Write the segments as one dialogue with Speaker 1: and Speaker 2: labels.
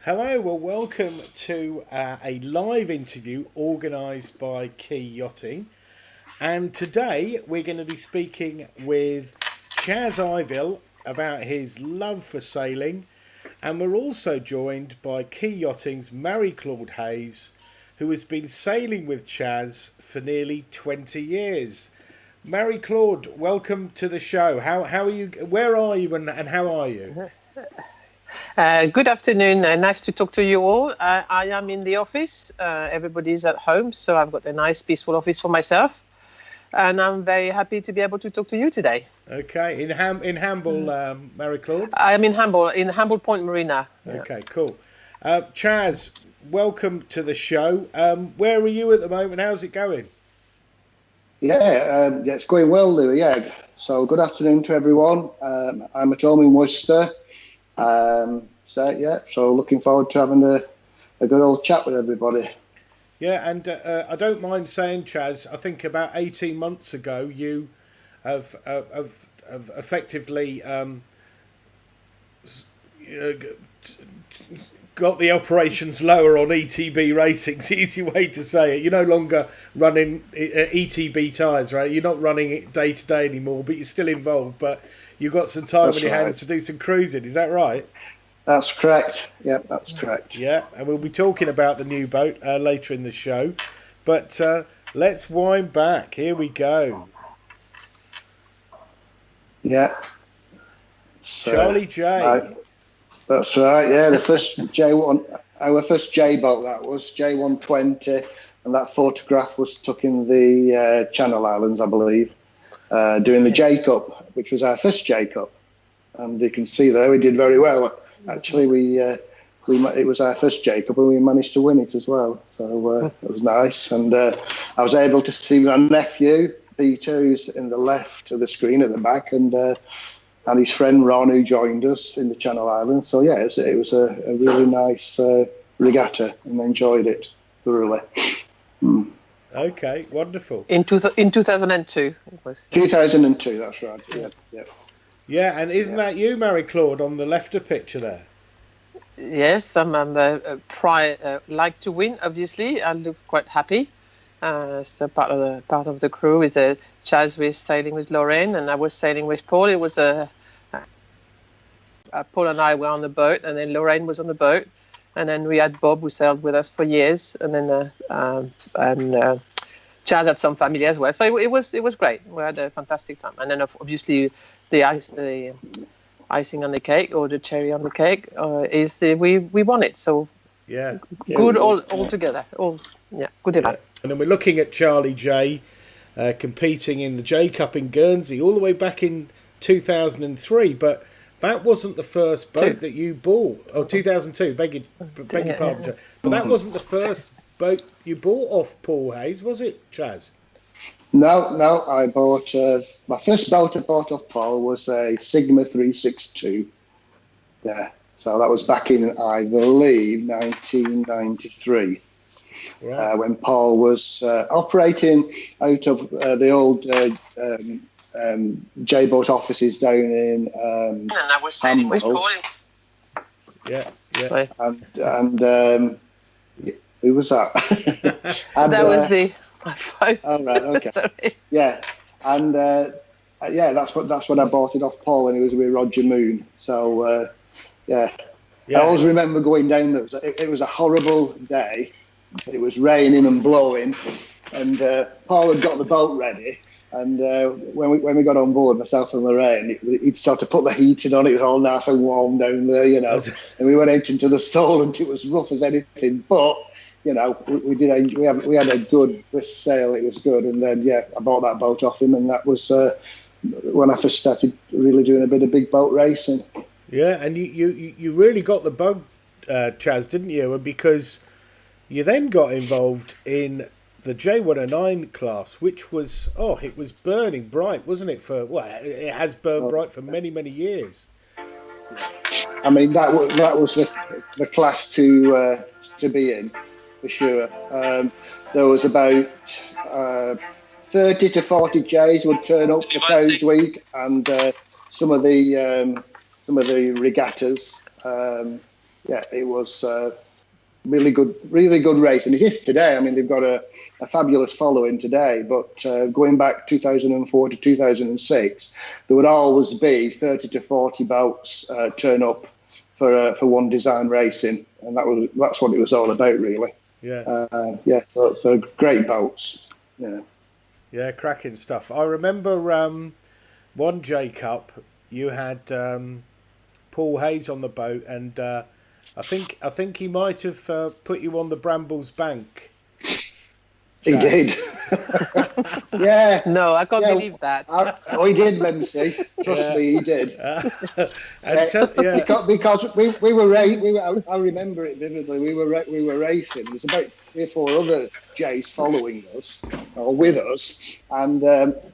Speaker 1: Hello, well, welcome to a live interview organised by Key Yachting. And today we're going to be speaking with Chaz Ivill about his love for sailing. And we're also joined by Key Yachting's Marie-Claude Hayes, who has been sailing with Chaz for nearly 20 years. Marie-Claude, welcome to the show. How are you? Where are you and how are you?
Speaker 2: Good afternoon. Nice to talk to you all. I am in the office. Everybody's at home, so I've got a nice, peaceful office for myself. And I'm very happy to be able to talk to you today.
Speaker 1: Okay, in Hamble, Marie-Claude?
Speaker 2: I'm in Hamble Point Marina.
Speaker 1: Okay, cool. Chaz, welcome to the show. Where are you at the moment? How's it going?
Speaker 3: Yeah, it's going well, Louis. Yeah. So good afternoon to everyone. I'm at home in Worcester. So looking forward to having a good old chat with everybody.
Speaker 1: Yeah, and I don't mind saying, Chaz, I think about 18 months ago you have effectively got the operations lower on ETB Racing's easy way to say it. You're no longer running ETB tyres, right? You're not running it day to day anymore, but you're still involved. But you've got some time in your hands to do some cruising. Is that right?
Speaker 3: That's correct. Yeah, that's correct.
Speaker 1: Yeah, and we'll be talking about the new boat later in the show. But let's wind back. Here we go.
Speaker 3: Yeah.
Speaker 1: Charlie J.
Speaker 3: That's right. Yeah, the first J1, our first J boat that was J120, and that photograph was took in the Channel Islands, I believe, doing the J Cup, which was our first J Cup, and you can see there we did very well. Actually, it was our first J Cup, and we managed to win it as well. So it was nice, and I was able to see my nephew Peter, who's in the left of the screen at the back, and his friend Ron, who joined us in the Channel Islands. So yeah, it was a really nice regatta, and enjoyed it thoroughly.
Speaker 1: Okay, wonderful.
Speaker 2: In 2002, it was.
Speaker 3: 2002, that's right. Yeah.
Speaker 1: Yeah, and isn't that you, Marie-Claude, on the left of picture there?
Speaker 2: Yes, I'm like to win. Obviously, I look quite happy. So part of the crew is Chaz was sailing with Lorraine, and I was sailing with Paul. It was Paul and I were on the boat, and then Lorraine was on the boat, and then we had Bob who sailed with us for years, and then Chaz had some family as well. So it was great. We had a fantastic time, and then obviously the icing on the cake, or the cherry on the cake, is we won it. So
Speaker 1: yeah,
Speaker 2: good all together. Good event.
Speaker 1: Yeah. And then we're looking at Charlie J competing in the J Cup in Guernsey all the way back in 2003, but that wasn't the first boat that you bought. Oh, 2002, beg your pardon. But that wasn't the first boat you bought off Paul Hayes, was it, Chaz?
Speaker 3: No, I bought, my first boat I bought off Paul was a Sigma 362. Yeah, so that was back in, I believe, 1993. Right. When Paul was operating out of the old J-boat offices down in
Speaker 2: and I was sailing with Paul.
Speaker 1: Yeah.
Speaker 3: And who was that?
Speaker 2: And, that was my phone.
Speaker 3: Oh, right, okay.
Speaker 2: Sorry.
Speaker 3: Yeah, and that's when I bought it off Paul, and it was with Roger Moon. So I always remember going down there. It was a horrible day. It was raining and blowing, and Paul had got the boat ready. And when we got on board, myself and Lorraine, he'd sort of put the heating on. It was all nice and warm down there, you know. And we went out into the Soul, and it was rough as anything. But you know, we had a good brisk sail. It was good, and then I bought that boat off him, and that was when I first started really doing a bit of big boat racing.
Speaker 1: Yeah, and you really got the bug, Chaz, didn't you? And because you then got involved in the J109 class, which was it was burning bright, wasn't it? It has burned bright for many years.
Speaker 3: I mean, that was the class to be in, for sure. There was about 30 to 40 J's would turn up for Codes Week, and some of the regattas. it was really good race, and it is today. I mean, they've got a fabulous following today. But going back 2004 to 2006, there would always be 30 to 40 boats turn up for one design racing, and that's what it was all about, really.
Speaker 1: Yeah.
Speaker 3: So great boats. Yeah.
Speaker 1: Yeah, cracking stuff. I remember one J Cup, you had Paul Hayes on the boat, and I think he might have put you on the Brambles Bank.
Speaker 3: He did. Yeah.
Speaker 2: No, I can't believe that.
Speaker 3: He did, let me see. Trust me, he did. Because we were I remember it vividly. We were racing. There's about 3 or 4 other Jays following us or with us, and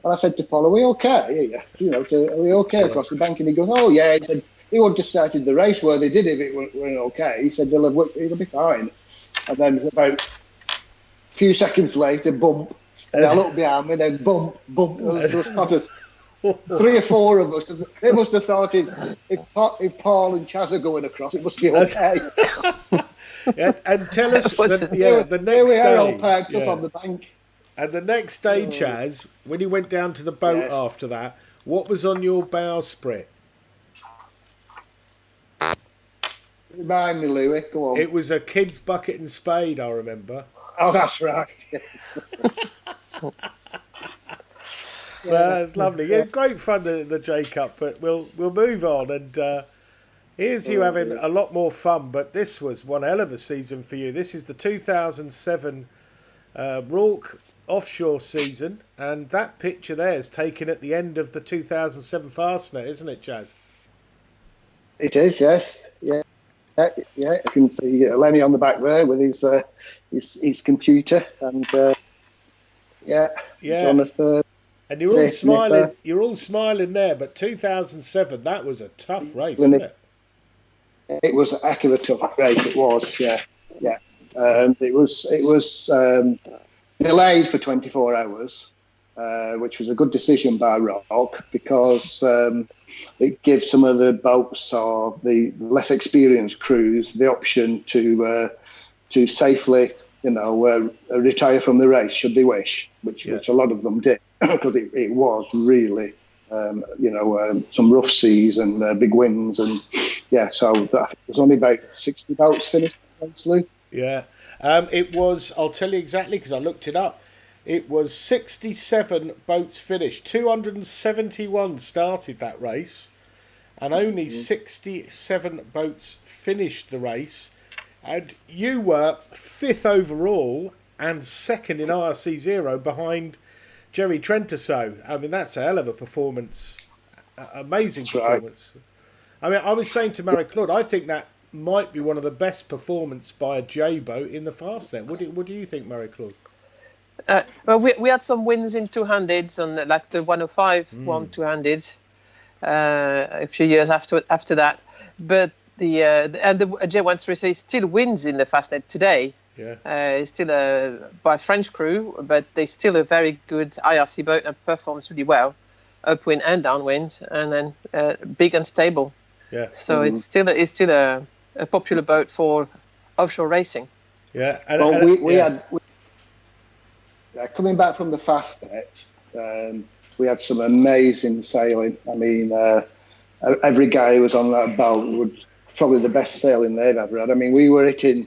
Speaker 3: I said to Paul, "Are we okay? Are we okay across the bank?" And he goes, "Oh yeah." He said, "They wouldn't have started the race where they did if it weren't okay." He said, "It'll be fine." And then about a few seconds later, bump. And I looked behind me, then bump. There was sort of 3 or 4 of us. Cause they must have thought if Paul and Chaz are going across, it must be okay.
Speaker 1: And tell us the next
Speaker 3: day. We are all
Speaker 1: day,
Speaker 3: parked up on the bank.
Speaker 1: And the next day, Chaz, when you went down to the boat after that, what was on your bowsprit?
Speaker 3: Remind me, Louis. Go on.
Speaker 1: It was a kid's bucket and spade, I remember.
Speaker 3: Oh, that's right. Yes.
Speaker 1: That's lovely. Yeah, great fun, the J Cup, but we'll move on. And here's you having a lot more fun, but this was one hell of a season for you. This is the 2007 RORC offshore season, and that picture there is taken at the end of the 2007 Fastnet, isn't it, Chaz?
Speaker 3: It is, yes. Yeah. You can see Lenny on the back there with his computer, and Jonathan.
Speaker 1: And you're all smiling. You're all smiling there. But 2007, that was a tough race, wasn't it?
Speaker 3: It was a heck of a tough race. It was, yeah. It was delayed for 24 hours, which was a good decision by RORC because it gives some of the boats or the less experienced crews the option to safely, retire from the race should they wish, which a lot of them did because it was really, some rough seas and big winds and so that was only about 60 boats finished. Lou.
Speaker 1: Yeah, it was. I'll tell you exactly because I looked it up. It was 67 boats finished. 271 started that race, and only 67 boats finished the race. And you were 5th overall and 2nd in IRC 0 behind Jerry Trentaso. I mean, that's a hell of a performance. Amazing performance. Right. I mean, I was saying to Marie-Claude, I think that might be one of the best performances by a J boat in the Fastnet. What do you think, Marie-Claude?
Speaker 2: Well, we had some wins in 200s, on like the 105 won 200 a few years after that. But the J133 still wins in the Fastnet today.
Speaker 1: Yeah,
Speaker 2: it's still by French crew, but they're still a very good IRC boat and performs really well, upwind and downwind, and then big and stable.
Speaker 1: Yeah.
Speaker 2: So it's still a popular boat for offshore racing.
Speaker 1: Yeah.
Speaker 3: We had. Coming back from the Fastnet, we had some amazing sailing. I mean, every guy who was on that boat was probably the best sailing they've ever had. I mean, we were hitting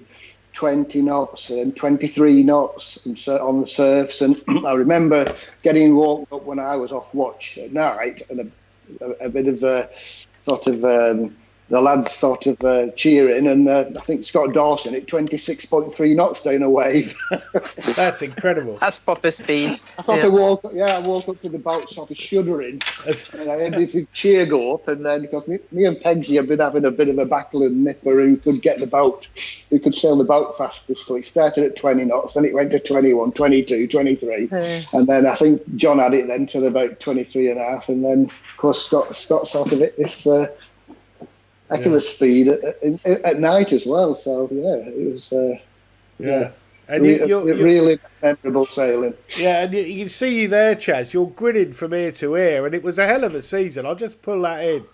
Speaker 3: 20 knots and 23 knots on the surfs. And I remember getting walked up when I was off watch at night, and a bit of the lads sort of cheering, and I think Scott Dawson at 26.3 knots down a wave.
Speaker 1: That's incredible.
Speaker 2: That's proper speed.
Speaker 3: I sort of woke up to the boat sort of shuddering, and I had this cheer go up, and then because me and Pegsy have been having a bit of a battle and nipper who could sail the boat fastest. So it started at 20 knots, then it went to 21, 22, 23, and then I think John had it then to about 23 and a half, and then of course Scott sort of hit this heck of a speed at night as well. So it was and really memorable sailing.
Speaker 1: Yeah, and you can see you there, Chaz. You're grinning from ear to ear, and it was a hell of a season. I'll just pull that in.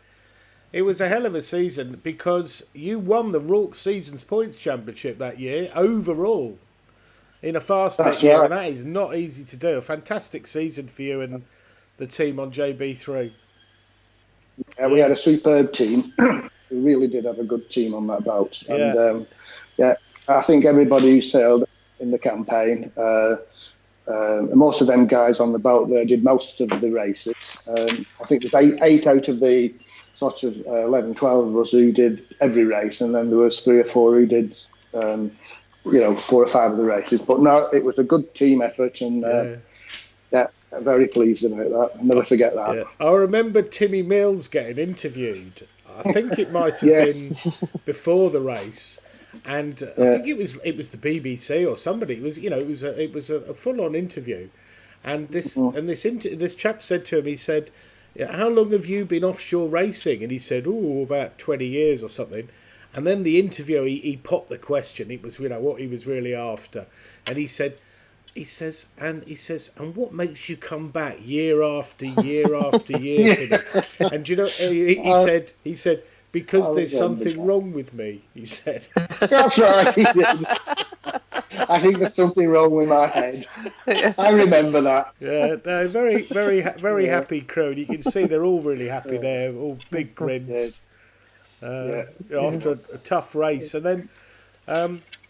Speaker 1: It was a hell of a season because you won the RORC Seasons Points Championship that year overall in a Fastnet
Speaker 3: That's
Speaker 1: year,
Speaker 3: right.
Speaker 1: and that is not easy to do. A fantastic season for you and the team on JB3.
Speaker 3: We had a superb team. We really did have a good team on that boat. And I think everybody who sailed in the campaign, most of them guys on the boat there did most of the races. I think there's eight out of the sort of 11, 12 of us who did every race, and then there was 3 or 4 who did, 4 or 5 of the races. But no, it was a good team effort, and very pleased about that. I'll never forget that.
Speaker 1: Yeah. I remember Timmy Mills getting interviewed. I think it might have been before the race, and I think it was the BBC or somebody. It was a full on interview, and this chap said to him, he said, "How long have you been offshore racing?" And he said, "Oh, about 20 years or something." And then the interviewer, he popped the question. It was what he was really after, and he says, and what makes you come back year after year after year to me? And he said, because there's something wrong with me, he said.
Speaker 3: That's right. He did. I think there's something wrong with my head. I remember that.
Speaker 1: Yeah, no, very, very, very happy crew. And you can see they're all really happy there, all big grins after a tough race. And then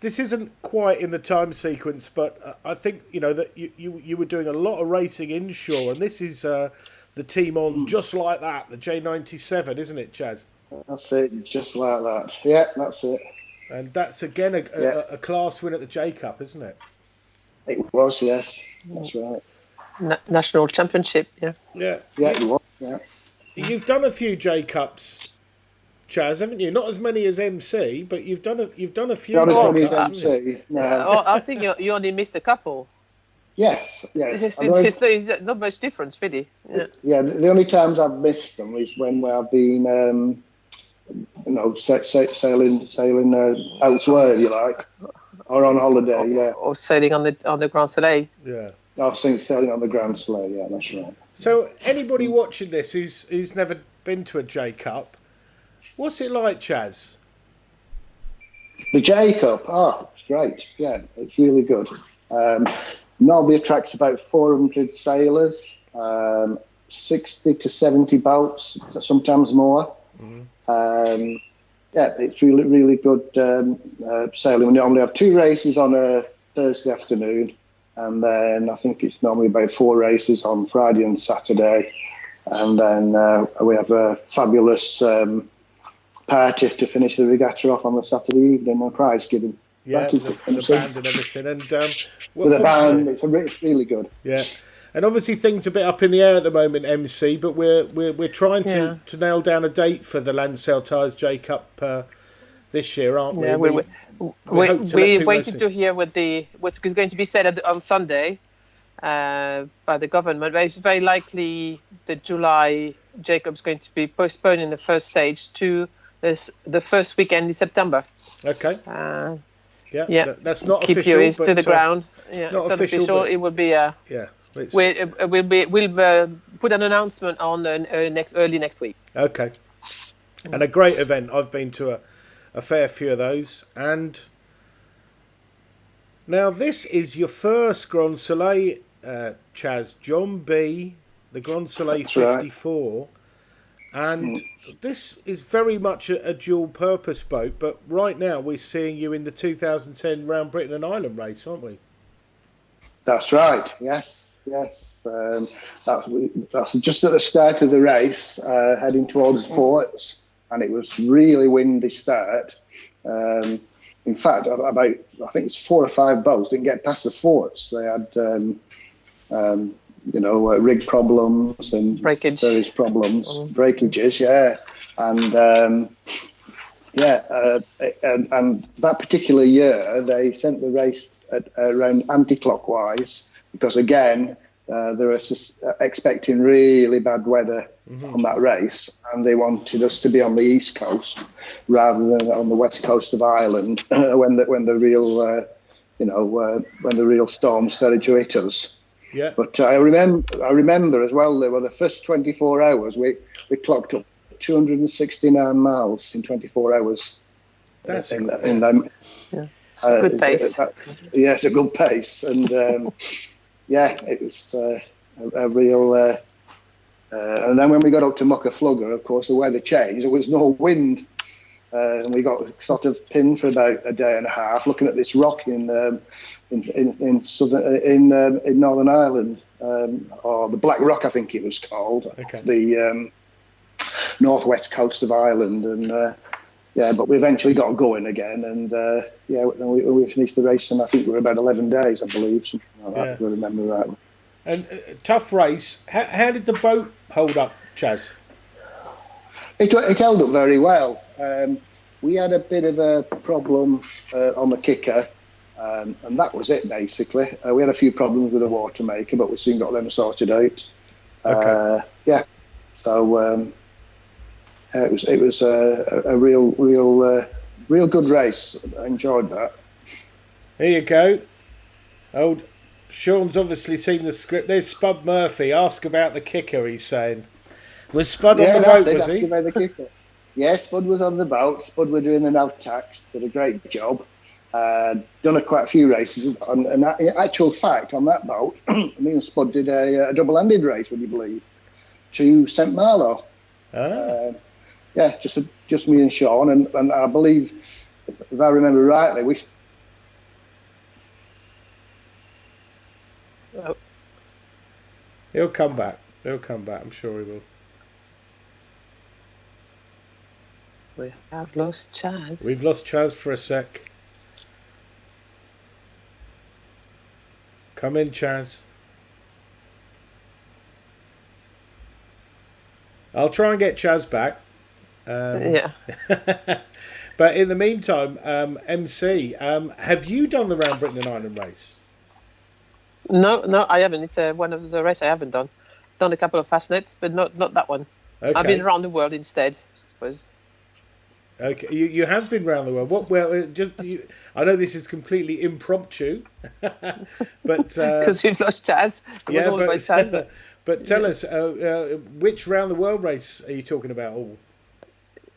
Speaker 1: this isn't quite in the time sequence, but I think that you were doing a lot of racing inshore, and this is the team on just like that, the J97, isn't it, Chaz?
Speaker 3: That's it, just like that. Yeah, that's it.
Speaker 1: And that's again a class win at the J Cup, isn't it?
Speaker 3: It was, yes. That's right.
Speaker 2: National championship, yeah.
Speaker 1: Yeah.
Speaker 3: Yeah, it was. Yeah.
Speaker 1: You've done a few J Cups, Chaz, haven't you? Not as many as MC, but you've done a few.
Speaker 3: Not as
Speaker 1: J
Speaker 3: many as
Speaker 1: Cups,
Speaker 3: MC.
Speaker 2: No. I think you only missed a couple.
Speaker 3: Yes.
Speaker 2: It's not much difference, really.
Speaker 3: Yeah. The only times I've missed them is when I've been, sailing elsewhere, if you like, or on holiday. Yeah.
Speaker 2: Or sailing on the Grand Soleil.
Speaker 1: Yeah.
Speaker 3: I think sailing on the Grand Soleil. Yeah, that's right.
Speaker 1: So anybody watching this who's never been to a J Cup, what's it like, Chaz?
Speaker 3: The J Cup, it's great. Yeah, it's really good. Normally attracts about 400 sailors, 60 to 70 boats, sometimes more. Mm-hmm. It's really, really good sailing. We normally have 2 races on a Thursday afternoon, and then I think it's normally about 4 races on Friday and Saturday. And then we have a fabulous party to finish the regatta off on the Saturday evening, and prize giving.
Speaker 1: Yeah, the band and everything. And
Speaker 3: with a band, it's really good.
Speaker 1: Yeah, and obviously things are a bit up in the air at the moment, MC. But we're trying to nail down a date for the Lansell Tyres J Cup this year, aren't we?
Speaker 2: Yeah, we're waiting to hear what's going to be said on Sunday by the government. But it's very likely the July J Cup is going to be postponed in the first stage to the first weekend in September.
Speaker 1: Okay.
Speaker 2: Yeah,
Speaker 1: that's not
Speaker 2: keep
Speaker 1: official.
Speaker 2: Keep your ears
Speaker 1: but,
Speaker 2: to the ground. Yeah,
Speaker 1: not
Speaker 2: it's
Speaker 1: official.
Speaker 2: Official. It will be. We'll put an announcement on early next week.
Speaker 1: Okay. And a great event. I've been to a fair few of those. And now this is your first Grand Soleil, Chaz. John B, the Grand Soleil 54. And this is very much a dual-purpose boat, but right now we're seeing you in the 2010 Round Britain and Ireland race, aren't we?
Speaker 3: That's right, yes. That's just at the start of the race, heading towards ports, and it was really windy start. In fact, I think it's 4 or 5 boats didn't get past the forts. They had rig problems and various problems, breakages, and and that particular year they sent the race around anti-clockwise because again they were expecting really bad weather on that race, and they wanted us to be on the east coast rather than on the west coast of Ireland when the real storm started to hit us. Yeah. But I remember as well, there were the first 24 hours we clocked up 269 miles in 24 hours.
Speaker 1: That's
Speaker 3: in
Speaker 2: good pace.
Speaker 3: Yeah, it's a good pace, and it was a real. And then when we got up to Muckaflugga, of course, the weather changed. There was no wind, and we got sort of pinned for about a day and a half, looking at this rock in Northern Ireland, or the Black Rock, I think it was called, the northwest coast of Ireland, and. But we eventually got going again, and we finished the race, and I think we were about 11 days, I believe, something like that, if I remember rightly.
Speaker 1: And tough race. How did the boat hold up, Chaz?
Speaker 3: It held up very well. We had a bit of a problem on the kicker, and that was it, basically. We had a few problems with the water maker, but we soon got them sorted out. It was a real good race. I enjoyed that.
Speaker 1: Here you go. Old Sean's obviously seen the script. There's Spud Murphy. Ask about the kicker, he's saying. Was Spud on the boat, was he?
Speaker 3: About the kicker. Yeah, Spud was on the boat. Spud were doing the nav tax. Did a great job. Done quite a few races. And in actual fact, on that boat, me and Spud did a double-handed race, would you believe, to St. Malo. Just me and Sean, and I believe, if I remember rightly,
Speaker 1: He'll come back. I'm sure he will.
Speaker 2: We have lost Chaz.
Speaker 1: We've lost Chaz for a sec. Come in, Chaz. I'll try and get Chaz back. But in the meantime, MC, have you done the Round Britain and Ireland race?
Speaker 2: No, I haven't. It's one of the races I haven't done. Done a couple of fastnets, but not that one.
Speaker 1: Okay.
Speaker 2: I've been around the world instead, I suppose.
Speaker 1: Okay, you have been around the world. I know this is completely impromptu, but
Speaker 2: because we've lost Chaz. It was all about Chaz.
Speaker 1: But tell us, which round the world race are you talking about?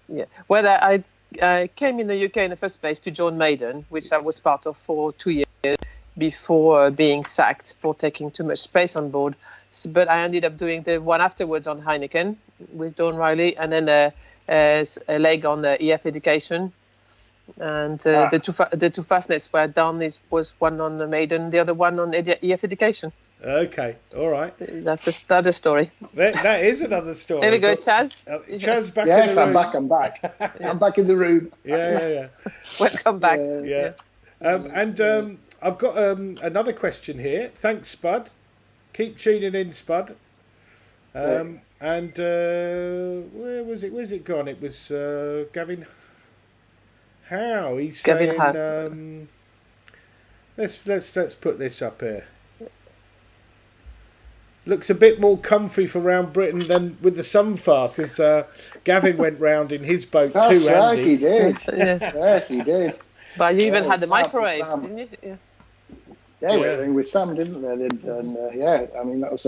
Speaker 2: Yeah, well, I came in the UK in the first place to join Maiden, which I was part of for 2 years before being sacked for taking too much space on board. But I ended up doing the one afterwards on Heineken with Dawn Riley, and then a leg on the EF Education. And the two fastnets were done. Was one on the Maiden, the other one on EF Education.
Speaker 1: Okay, all right.
Speaker 2: That's another story.
Speaker 1: That is another story.
Speaker 2: There we go, Chaz.
Speaker 1: Chaz back
Speaker 3: in the room.
Speaker 1: Yes,
Speaker 3: I'm back. I'm back in the room.
Speaker 1: Yeah.
Speaker 2: Welcome back.
Speaker 1: Yeah. I've got another question here. Thanks, Spud. Keep tuning in, Spud. And where's it gone? It was Gavin Howe. He's
Speaker 2: Gavin
Speaker 1: saying, let's put this up here. Looks a bit more comfy for Round Britain than with the Sunfast, because Gavin went round in his boat too.
Speaker 3: That's right,
Speaker 1: Andy.
Speaker 3: he did. Yes, he did.
Speaker 2: But you even had the microwave, didn't you?
Speaker 3: Yeah, we were with Sam, didn't they? And I mean, that was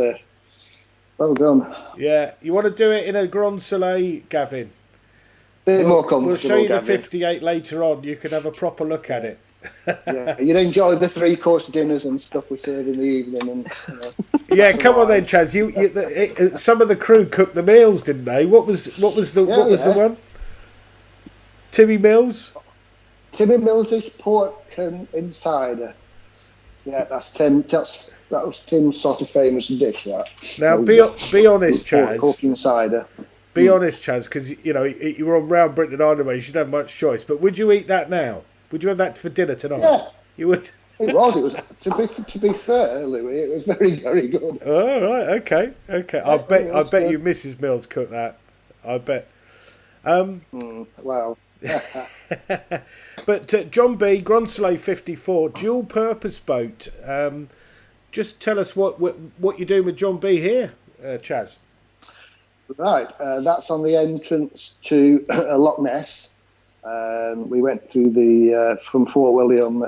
Speaker 3: well done.
Speaker 1: Yeah, you want to do it in a Grand Soleil, Gavin?
Speaker 3: Bit more comfortable.
Speaker 1: We'll show you
Speaker 3: Gavin.
Speaker 1: the 58 later on. You can have a proper look at it.
Speaker 3: Yeah, you'd enjoy the 3-course dinners and stuff we serve in the evening. And
Speaker 1: yeah, come on then, Chaz. Some of the crew cooked the meals, didn't they? What was the one? Timmy Mills.
Speaker 3: Timmy Mills' pork and insider. Yeah, that was Tim's sort of famous dish. That.
Speaker 1: Now, be honest, Chaz.
Speaker 3: Pork insider.
Speaker 1: Be honest, Chaz, because you were on Round Britain and Ireland, you should have much choice. But would you eat that now? Would you have that for dinner tonight?
Speaker 3: Yeah,
Speaker 1: you would.
Speaker 3: It was. To be fair, Louis, it was very, very good.
Speaker 1: Oh right, okay. I bet
Speaker 3: good.
Speaker 1: you Mrs. Mills cooked that. I bet.
Speaker 3: Well.
Speaker 1: But John B, Grand Soleil 54, dual purpose boat. Just tell us what you're doing with John B here, Chaz.
Speaker 3: Right, that's on the entrance to Loch Ness. We went through from Fort William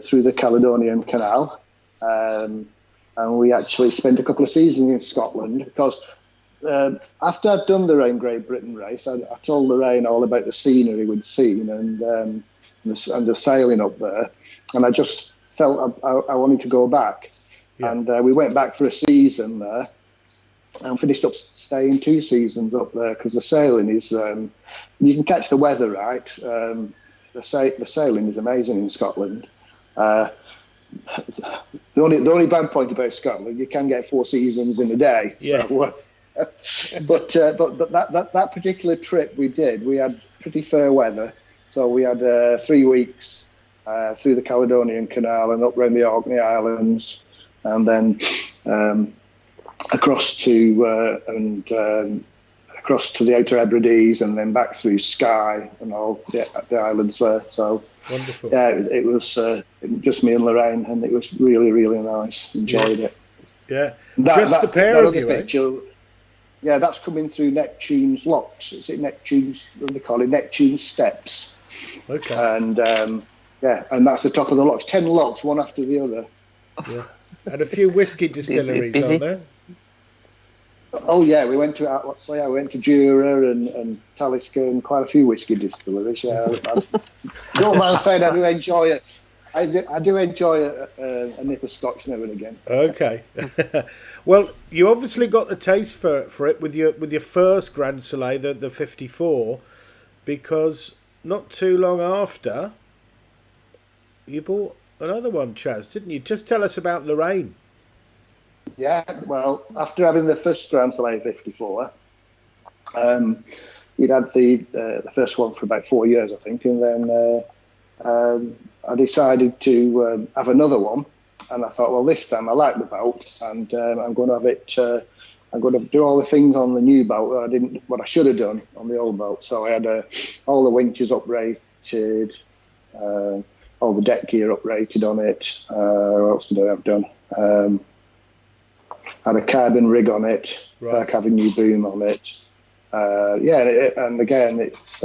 Speaker 3: through the Caledonian Canal, and we actually spent a couple of seasons in Scotland because after I'd done the Great Britain race, I told Lorraine all about the scenery we'd seen and the sailing up there, and I just felt I wanted to go back.
Speaker 1: Yeah.
Speaker 3: And we went back for a season there and finished up staying 2 seasons up there because the sailing is, you can catch the weather right. The sailing is amazing in Scotland. The only bad point about Scotland, you can get 4 seasons in a day.
Speaker 1: Yeah.
Speaker 3: So, but that particular trip we did, we had pretty fair weather. So we had 3 weeks through the Caledonian Canal and up around the Orkney Islands, and then across to the Outer Hebrides, and then back through Skye and all the islands there. So
Speaker 1: Wonderful.
Speaker 3: yeah, it was just me and Lorraine, and it was really, really nice. Enjoyed it.
Speaker 1: Yeah, just a pair of you.
Speaker 3: Picture, yeah, that's coming through Neptune's locks. Is it Neptune's? What do they call it? Neptune's steps.
Speaker 1: Okay.
Speaker 3: And yeah, and that's the top of the locks. 10 locks, one after the other.
Speaker 1: Yeah. And a few whiskey distilleries on there.
Speaker 3: Oh yeah, we went to Jura and Talisker and quite a few whiskey distilleries. Yeah, I don't mind saying I do enjoy it. I do enjoy a nip of Scotch now and again.
Speaker 1: Okay. Well, you obviously got the taste for it with your first Grand Soleil, the 54, because not too long after you bought another one, Chaz, didn't you? Just tell us about Lorraine.
Speaker 3: Yeah, well, after having the first Grand Soleil 54, we'd had the first one for about 4 years, I think, and then I decided to have another one, and I thought, well, this time I like the boat, and I'm going to have it. I'm going to do all the things on the new boat that I didn't, what I should have done on the old boat. So I had all the winches uprated, all the deck gear uprated on it. What else did I have done? Had a carbon rig on it,
Speaker 1: Right.
Speaker 3: like having new boom on it. And again, it's.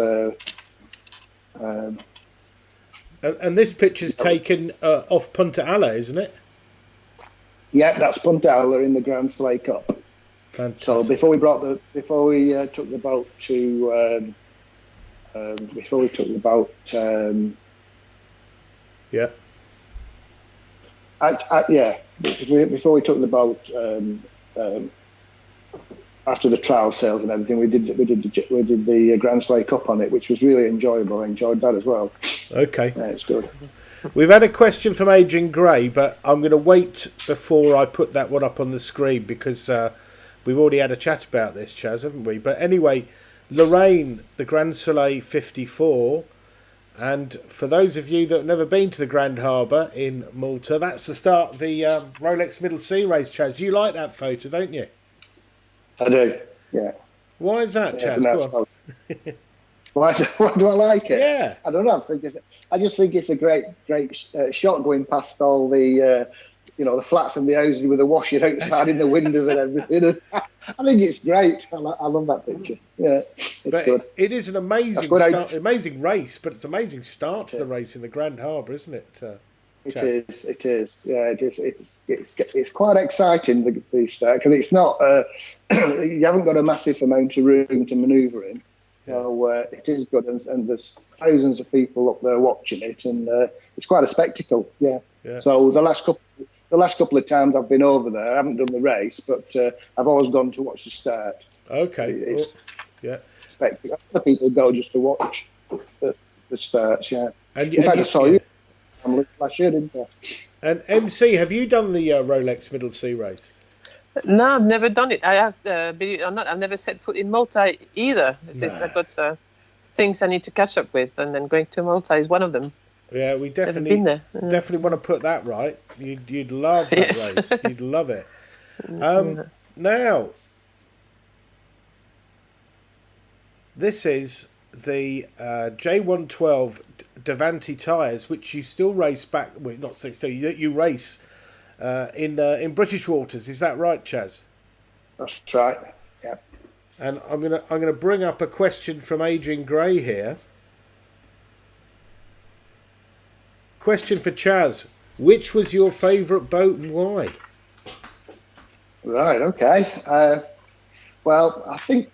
Speaker 1: And this picture's taken off Punta Ala, isn't it?
Speaker 3: Yeah, that's Punta Ala in the Grand Soleil Cup.
Speaker 1: Fantastic.
Speaker 3: So before we took the boat to,
Speaker 1: Yeah.
Speaker 3: Before we took the boat, after the trial sales and everything, we did the Grand Soleil Cup on it, which was really enjoyable. I enjoyed that as well.
Speaker 1: Okay.
Speaker 3: Yeah, it's good.
Speaker 1: We've had a question from Adrian Gray, but I'm going to wait before I put that one up on the screen because we've already had a chat about this, Chaz, haven't we? But anyway, Lorraine, the Grand Soleil 54. And for those of you that have never been to the Grand Harbour in Malta, that's the start of the Rolex Middle Sea Race, Chaz. You like that photo, don't you?
Speaker 3: I do, yeah.
Speaker 1: Why is that,
Speaker 3: Yeah,
Speaker 1: Chaz? Go on.
Speaker 3: Why do I like it?
Speaker 1: Yeah.
Speaker 3: I don't know. I just think it's a great shot going past all the, the flats and the houses with the washing outside in the windows and everything. I think it's great. I love that picture. Yeah, it's good.
Speaker 1: It is an amazing race, but it's an amazing start to the race in the Grand Harbour, isn't it?
Speaker 3: It is. Yeah, it is. It's quite exciting, the start, because it's not. You haven't got a massive amount of room to manoeuvre in.
Speaker 1: Yeah.
Speaker 3: So it is good, and there's thousands of people up there watching it, and it's quite a spectacle. Yeah. So the last couple of times I've been over there, I haven't done the race, but I've always gone to watch the start.
Speaker 1: Okay. Yeah.
Speaker 3: Spectacle. Other people go just to watch the starts. Yeah.
Speaker 1: And
Speaker 3: in fact, I saw you last year, didn't I?
Speaker 1: And MC, have you done the Rolex Middle Sea Race?
Speaker 2: No, I've never done it. I have, believe it or not, I've never set foot in Malta either. Since I've got things I need to catch up with, and then going to Malta is one of them.
Speaker 1: Yeah, we
Speaker 2: Never been there.
Speaker 1: definitely want to put that right. You'd love that race. You'd love it. Now, this is the J112 Davanti tyres, which you still race back. Well, not still. You race in British waters. Is that right, Chaz?
Speaker 3: That's right. Yeah.
Speaker 1: And I'm gonna bring up a question from Adrian Gray here. Question for Chaz: which was your favourite boat and why?
Speaker 3: Right. Okay. Well, I think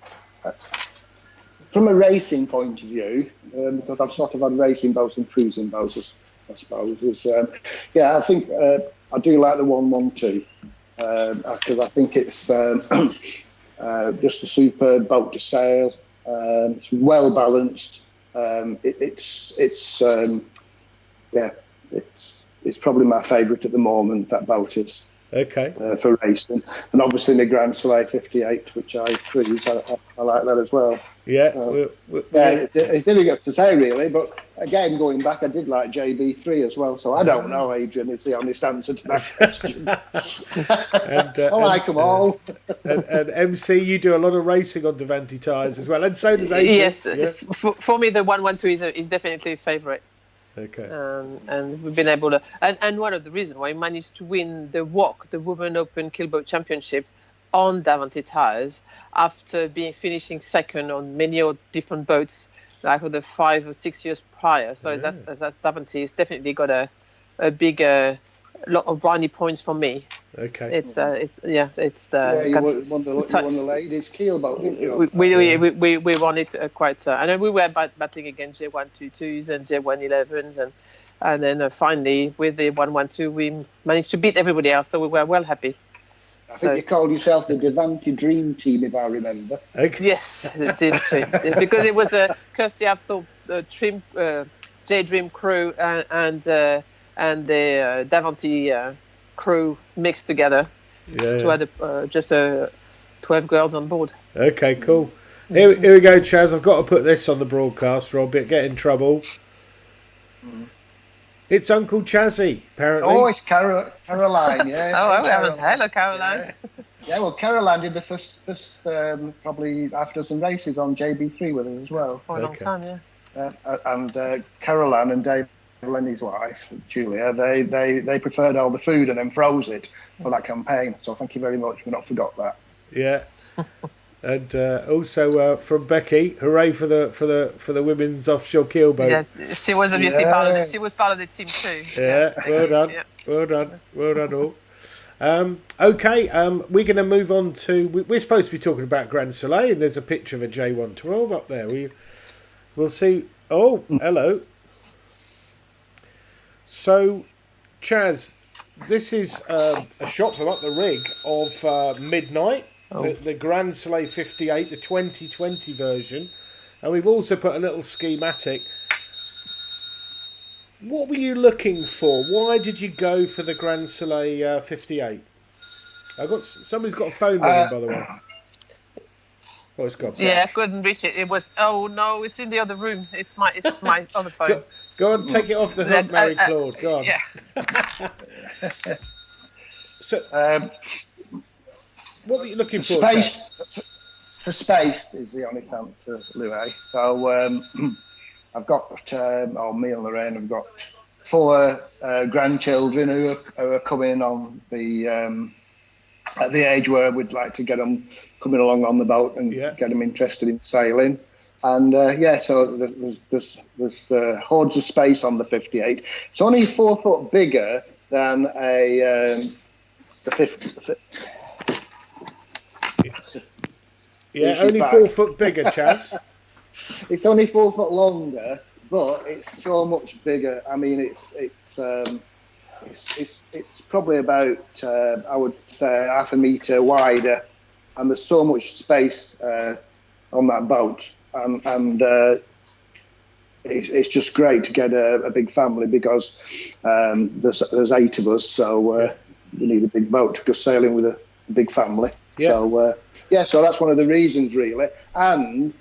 Speaker 3: from a racing point of view, because I've sort of had racing boats and cruising boats, I suppose, I think I do like the 112 because I think it's just a superb boat to sail. It's well balanced. It's probably my favourite at the moment. That boat is.
Speaker 1: Okay.
Speaker 3: For racing, and obviously the Grand Soleil 58, which I cruise, I like that as well.
Speaker 1: Yeah,
Speaker 3: it's difficult to say really, but again, going back, I did like JB3 as well. So I don't know, Adrian. It's the honest answer to that question. I like them all.
Speaker 1: and MC, you do a lot of racing on Davanti tyres as well, and so does Adrian.
Speaker 2: Yes, for me the 112 is definitely a favourite.
Speaker 1: Okay.
Speaker 2: And we've been able to, and one of the reasons why we managed to win the WOC, the Women Open Keelboat Championship, on Davanti tyres after finishing second on many different boats, like for the 5 or 6 years prior. So that's Davanti has definitely got a big lot of brownie points for me.
Speaker 1: Okay.
Speaker 2: It's the
Speaker 3: you won the ladies keelboat, didn't you?
Speaker 2: We won it quite. I know we were battling against J122s and J111s, and then finally with the 112 we managed to beat everybody else. So we were well happy.
Speaker 3: I think you called yourself the Davanti Dream Team, if I remember.
Speaker 1: Okay.
Speaker 2: Yes, the Dream Team, because it was a Kirsty Apthorpe Trim J Dream crew and the Davanti crew mixed together to have just 12 girls on board.
Speaker 1: Okay, cool. Here we go, Chaz. I've got to put this on the broadcast or I'll get in trouble. It's Uncle Chazzy, apparently.
Speaker 3: Oh, it's Caroline, yeah.
Speaker 2: Hello, Caroline.
Speaker 3: Yeah, well, Caroline did the first probably half a dozen races on JB3 with us as well.
Speaker 2: For a long time, yeah.
Speaker 3: And Caroline and Dave Lenny's wife, Julia, they prepared all the food and then froze it for that campaign. So thank you very much. We've not forgot that.
Speaker 1: Yeah. And also from Becky, hooray for the women's offshore keelboat.
Speaker 2: Yeah, she was obviously part of it. She was part of the team too.
Speaker 1: Yeah, well done. Yeah. Well done all. Okay, we're going to move on to. We're supposed to be talking about Grand Soleil, and there's a picture of a J112 up there. We'll see. Oh, hello. So, Chaz, this is a shot from up the rig of Midnight. The Grand Soleil 58, the 2020 version. And we've also put a little schematic. What were you looking for? Why did you go for the Grand Soleil 58? Somebody's got a phone ringing, by the way. Oh, it's gone.
Speaker 2: Yeah, I couldn't reach it. It was, oh no, it's in the other room. It's my other phone.
Speaker 1: Go on, take it off the hook, Marie-Claude. Go on.
Speaker 2: Yeah.
Speaker 1: So... what were you looking for?
Speaker 3: For space is the only answer, Louis. So I've got, me and Lorraine have got 4 grandchildren who are coming on at the age where we'd like to get them coming along on the boat and get them interested in sailing. And so there's hordes of space on the 58. It's only 4 foot bigger than the 50.
Speaker 1: Yeah, only 4 foot bigger, Chaz.
Speaker 3: It's only 4 foot longer, but it's so much bigger. I mean, it's probably about I would say half a metre wider, and there's so much space on that boat, and it's just great to get a big family because there's 8 of us, so we need a big boat to go sailing with a big family. Yeah. So that's one of the reasons, really. And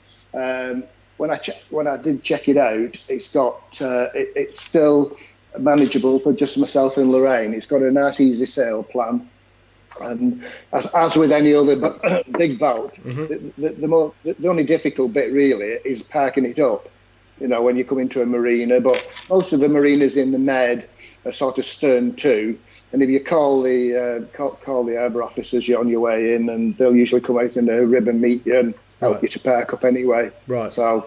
Speaker 3: when I did check it out, it's got it's still manageable for just myself and Lorraine. It's got a nice, easy sail plan, and as with any other big boat, the only difficult bit really is parking it up. You know, when you come into a marina, but most of the marinas in the Med are sort of stern to. And if you call the harbour officers, you're on your way in, and they'll usually come out in a ribbon meet you and help you to park up anyway. Right. So,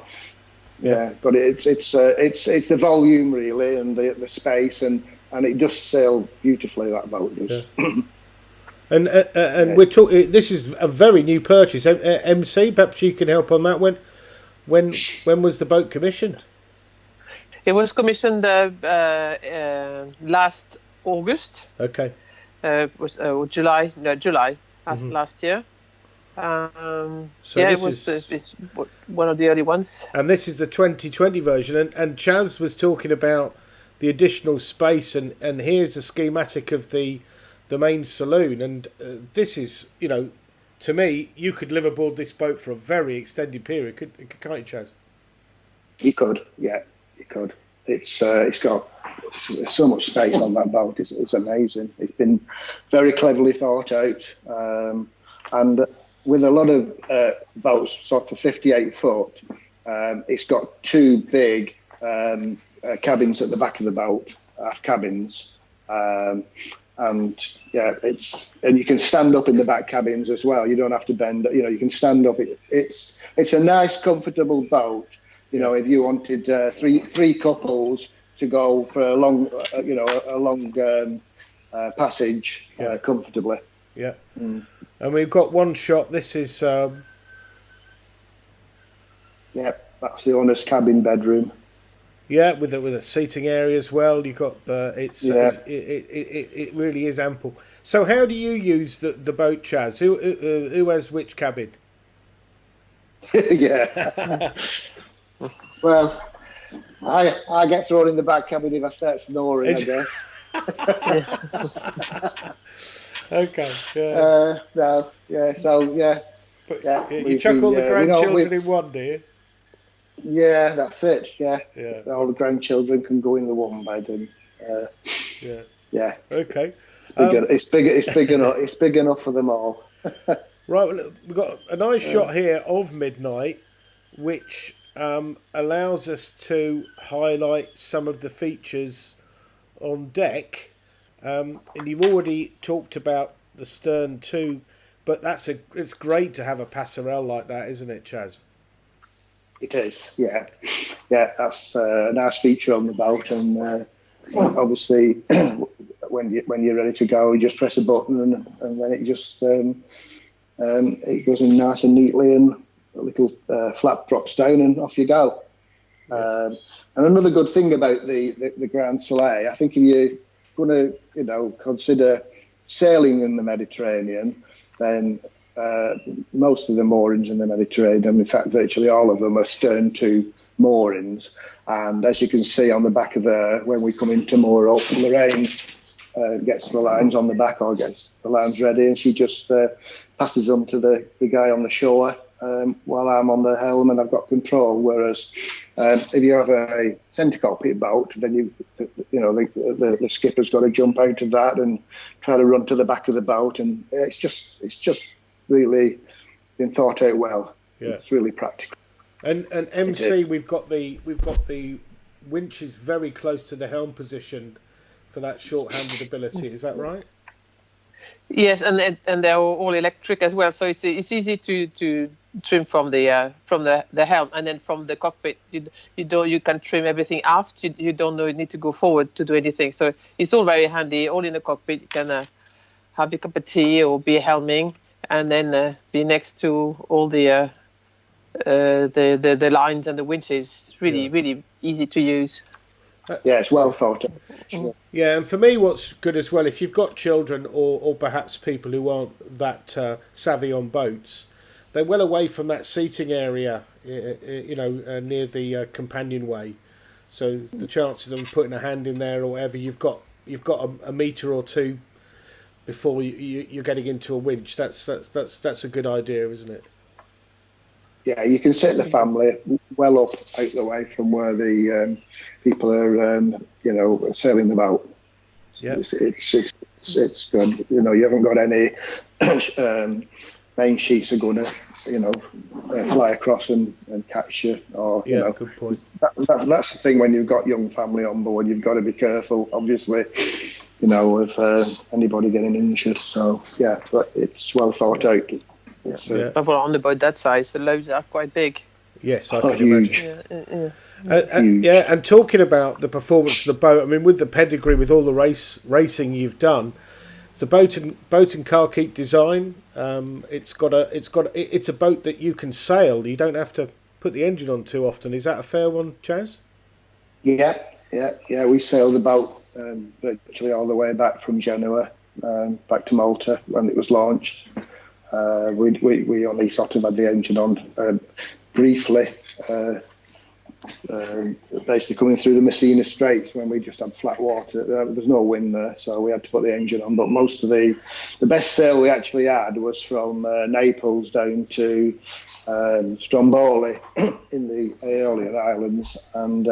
Speaker 3: but it's the volume really, and the space, and it does sail beautifully. That boat does.
Speaker 1: And we're talking. This is a very new purchase. MC, perhaps you can help on that. When was the boat commissioned?
Speaker 2: It was commissioned last August.
Speaker 1: Okay.
Speaker 2: Was July last year.
Speaker 1: So
Speaker 2: it was it's one of the early ones.
Speaker 1: And this is the 2020 version. And Chaz was talking about the additional space, and here's a schematic of the main saloon. And this is, to me, you could live aboard this boat for a very extended period, can't you, Chaz?
Speaker 3: You could, yeah, you could. It's got so much space on that boat. It's amazing. It's been very cleverly thought out, and with a lot of boats, sort of 58 foot, it's got two big cabins at the back of the boat, aft cabins, and yeah, and you can stand up in the back cabins as well. You don't have to bend. You can stand up. It's a nice, comfortable boat. If you wanted three couples to go for a long, passage comfortably.
Speaker 1: Yeah. And we've got one shot. This is.
Speaker 3: Yeah, that's the owner's cabin bedroom.
Speaker 1: Yeah, with a seating area as well. You got it really is ample. So how do you use the boat, Chaz? Who has which cabin?
Speaker 3: Yeah. Well, I get thrown in the back cabin if I start snoring, I guess.
Speaker 1: Okay. Yeah.
Speaker 3: No. Yeah. So yeah.
Speaker 1: But yeah, you chuck all the grandchildren in one, do you?
Speaker 3: Yeah, that's it. Yeah.
Speaker 1: Yeah.
Speaker 3: All the grandchildren can go in the one bed, and
Speaker 1: yeah.
Speaker 3: Yeah.
Speaker 1: Okay.
Speaker 3: It's big enough. It's big enough for them all.
Speaker 1: Right. Well, we've got a nice shot here of Midnight, which allows us to highlight some of the features on deck. And you've already talked about the stern too, but it's great to have a passerelle like that, isn't it, Chaz?
Speaker 3: It is, yeah. That's a nice feature on the boat, and obviously, when you're ready to go, you just press a button, and then it just it goes in nice and neatly, and a little flap drops down, and off you go. And another good thing about the Grand Soleil, I think if you're going to consider sailing in the Mediterranean, then most of the moorings in the Mediterranean, in fact virtually all of them, are stern to moorings. And as you can see on the back of when we come into moor up, Lorraine gets the lines on the back, or gets the lines ready, and she just passes them to the guy on the shore while I'm on the helm and I've got control. Whereas if you have a centre cockpit boat, then the skipper's got to jump out of that and try to run to the back of the boat, and it's just really been thought out well.
Speaker 1: Yeah.
Speaker 3: It's really practical.
Speaker 1: And MC, we've got the winches very close to the helm position for that short-handed ability. Is that right?
Speaker 2: Yes, and they're all electric as well, so it's easy to trim from the helm, and then from the cockpit you can trim everything aft. You don't need to go forward to do anything. So it's all very handy, all in the cockpit. You can have a cup of tea or be helming, and then be next to all the lines and the winches. It's really easy to use.
Speaker 3: Yeah, it's well thought of.
Speaker 1: Yeah, and for me, what's good as well, if you've got children or perhaps people who aren't that savvy on boats, they're well away from that seating area, near the companionway. So the chances of them putting a hand in there or whatever, you've got a metre or two before you're getting into a winch. That's a good idea, isn't it?
Speaker 3: Yeah, you can sit the family well up out the way from where the people are, sailing the boat.
Speaker 1: Yeah,
Speaker 3: it's good. You haven't got any main sheets are going to, fly across and catch you. Or
Speaker 1: good point.
Speaker 3: That's the thing when you've got young family on board. You've got to be careful, obviously, of anybody getting injured. So yeah, but it's well thought out.
Speaker 2: But on the boat that size, the loads are quite big.
Speaker 1: Yes, I can imagine.
Speaker 2: Yeah.
Speaker 1: And talking about the performance of the boat, I mean, with the pedigree, with all the racing you've done, It's a boat and car keep design. It's a boat that you can sail. You don't have to put the engine on too often. Is that a fair one, Chaz?
Speaker 3: Yeah. We sailed the boat virtually all the way back from Genoa, back to Malta when it was launched. We only sort of had the engine on briefly, basically coming through the Messina Straits when we just had flat water. There's no wind there, so we had to put the engine on. But most of the best sail we actually had was from Naples down to Stromboli in the Aeolian Islands, and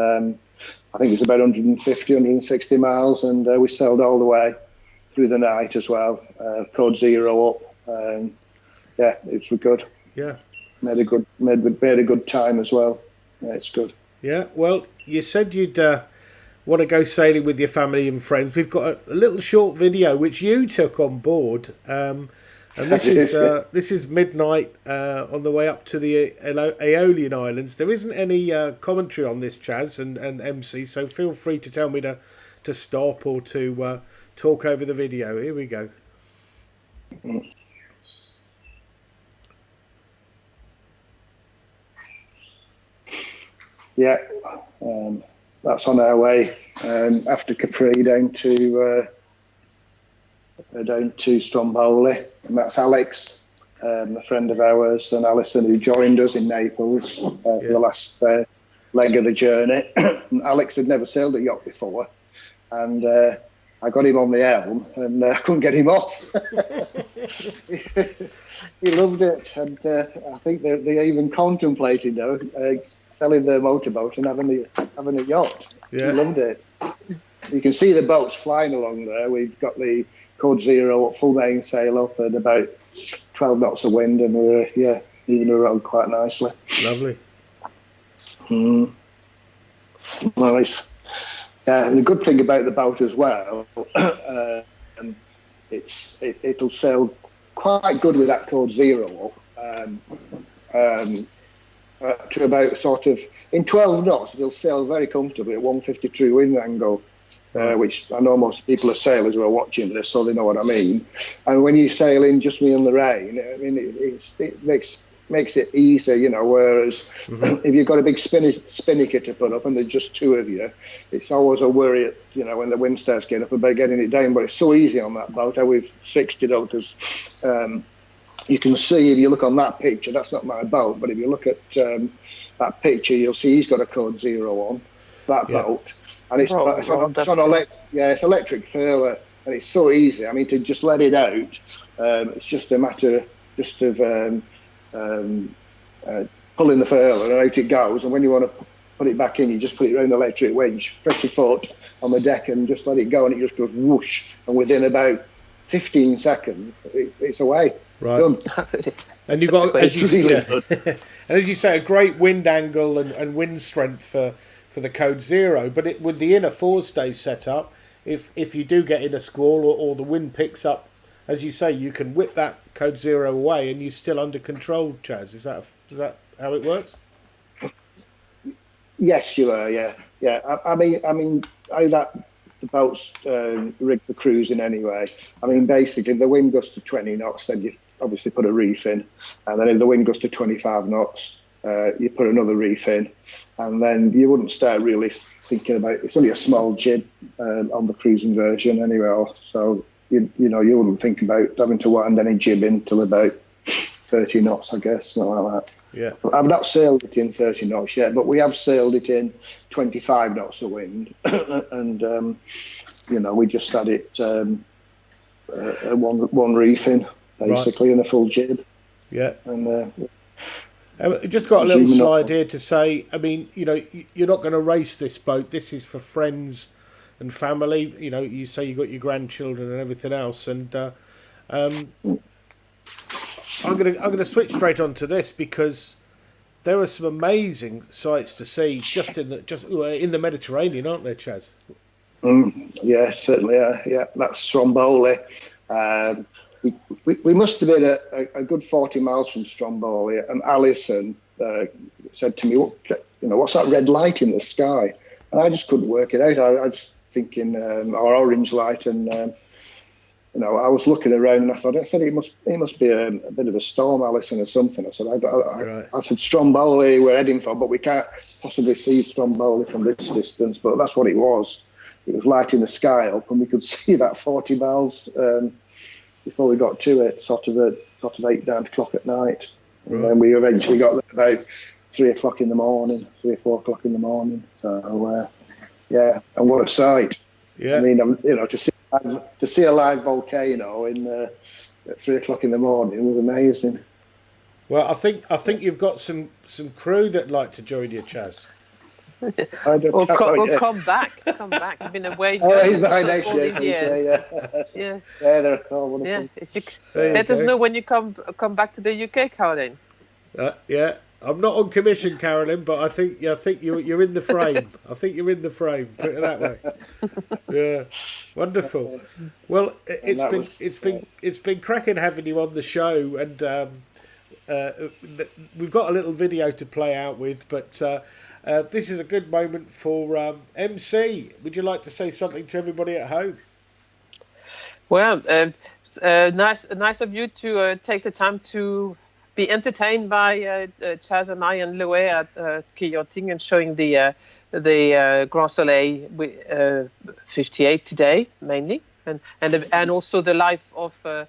Speaker 3: I think it was about 150, 160 miles, and we sailed all the way through the night as well. Code zero up. Yeah, it was good.
Speaker 1: Yeah,
Speaker 3: made a good time as well. Yeah, it's good.
Speaker 1: Yeah, well, you said you'd want to go sailing with your family and friends. We've got a little short video which you took on board, and this is midnight on the way up to the Aeolian Islands. There isn't any commentary on this, Chaz and MC, so feel free to tell me to stop or to talk over the video. Here we go.
Speaker 3: Yeah, that's on our way after Capri down to Stromboli, and that's Alex, a friend of ours, and Alison, who joined us in Naples for the last leg of the journey. Alex had never sailed a yacht before, and I got him on the helm, and I couldn't get him off. He loved it, and I think they even contemplated selling their motorboat and having a yacht. Yeah. He loved it. You can see the boats flying along there. We've got the Code Zero full mainsail up and about 12 knots of wind, and we're moving around quite nicely.
Speaker 1: Lovely.
Speaker 3: Nice. And the good thing about the boat as well, it'll sail quite good with that Code Zero to about sort of in 12 knots. It'll sail very comfortably at 153 wind angle, which I know most people are sailors who are watching this, so they know what I mean. And when you sail in just me and Lorraine, I mean, it makes it easier, you know. Whereas if you've got a big spinnaker to put up and there's just two of you, it's always a worry, you know, when the wind starts getting up about getting it down. But it's so easy on that boat. How we've fixed it up is. You can see if you look on that picture, that's not my boat, but if you look at that picture, you'll see he's got a Code Zero on that boat, and it's electric furler, and it's so easy. I mean, to just let it out, it's just a matter of pulling the furler and out it goes. And when you want to put it back in, you just put it around the electric winch, press your foot on the deck, and just let it go, and it just goes whoosh, and within about 15 seconds, it's away.
Speaker 1: Right. And you've got, as you say, a great wind angle and wind strength for the Code Zero. But with the inner forestay set up, if you do get in a squall or the wind picks up, as you say, you can whip that Code Zero away and you're still under control, Chaz. Is that how it works?
Speaker 3: Yes, you are. Yeah. I mean, the boat's rigged for cruising anyway. I mean, basically, the wind goes to 20 knots, then you obviously put a reef in, and then if the wind goes to 25 knots, you put another reef in, and then you wouldn't start really thinking about it's only a small jib on the cruising version anyway, so you wouldn't think about having to wind any jib in till about 30 knots, I guess, something like that.
Speaker 1: Yeah.
Speaker 3: I've not sailed it in 30 knots yet, but we have sailed it in 25 knots of wind, and we just had it one reef in, basically, in a full jib.
Speaker 1: Yeah.
Speaker 3: And
Speaker 1: just got a little slide here to say, I mean, you're not going to race this boat. This is for friends and family. You say you got your grandchildren and everything else, and I'm gonna switch straight onto this because there are some amazing sights to see just in the Mediterranean, aren't there, Chaz?
Speaker 3: Yeah, certainly. Yeah, that's Stromboli. We must have been a good 40 miles from Stromboli, and Alison said to me, what's that red light in the sky? And I just couldn't work it out. I was thinking, or orange light, and I was looking around and I thought it must be a bit of a storm, Alison, or something. I said, I said Stromboli we're heading for, but we can't possibly see Stromboli from this distance. But that's what it was. It was lighting the sky up, and we could see that 40 miles before we got to it, sort of 8, 9 o'clock at night. And then we eventually got there about 3 or 4 o'clock in the morning. So, and what a sight. Yeah. I mean, to see a live volcano at 3 o'clock in the morning was amazing.
Speaker 1: Well, I think you've got some crew that'd like to join you, Chaz.
Speaker 2: Or come back. You've been away for all these years. Yes.
Speaker 3: Yeah, they're cool.
Speaker 2: Yeah. Let us know when you come back to the UK, Caroline.
Speaker 1: Yeah. I'm not on commission, Carolyn, but I think you're in the frame. I think you're in the frame. Put it that way. Yeah, wonderful. Well, it's been cracking having you on the show, and we've got a little video to play out with. But this is a good moment for MC. Would you like to say something to everybody at home?
Speaker 2: Well, nice of you to take the time to be entertained by Chaz and I and Louis at Key Yachting and showing the Grand Soleil 58 today mainly, and also the life of the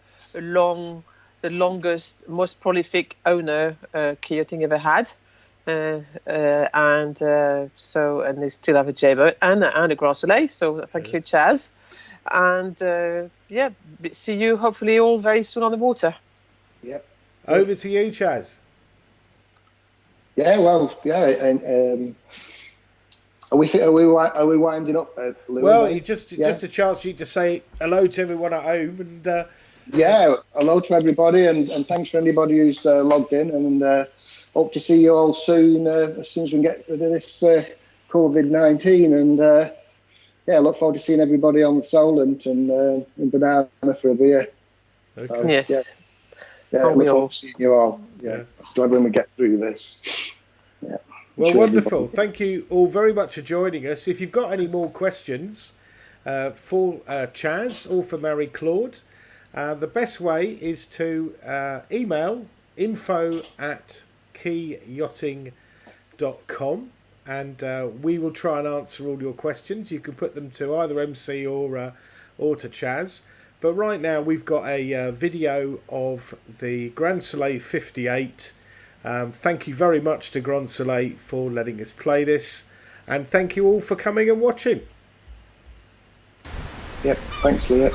Speaker 2: longest, most prolific owner Key Yachting ever had, and they still have a J-boat and a Grand Soleil. So thank you, Chaz, and see you hopefully all very soon on the water.
Speaker 3: Yep.
Speaker 1: Over to you, Chaz.
Speaker 3: Yeah, well, are we winding up? Lou,
Speaker 1: well, just a chance for you to say hello to everyone at home, and
Speaker 3: hello to everybody, and thanks for anybody who's logged in, and hope to see you all soon as soon as we get rid of this COVID-19, and look forward to seeing everybody on the Solent and in Banana for a beer.
Speaker 2: Okay. So, yes.
Speaker 3: Yeah, look forward to seeing you all. Yeah. Glad when we get through this. Yeah.
Speaker 1: Well, wonderful. Thank you all very much for joining us. If you've got any more questions for Chaz or for Marie-Claude, the best way is to email info@keyyachting.com, and we will try and answer all your questions. You can put them to either MC or to Chaz. But right now we've got a video of the Grand Soleil 58. Thank you very much to Grand Soleil for letting us play this. And thank you all for coming and watching.
Speaker 3: Yep, thanks, Leah.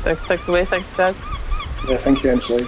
Speaker 2: Thanks, Leah. Thanks, Chaz.
Speaker 3: Yeah, thank you, MC.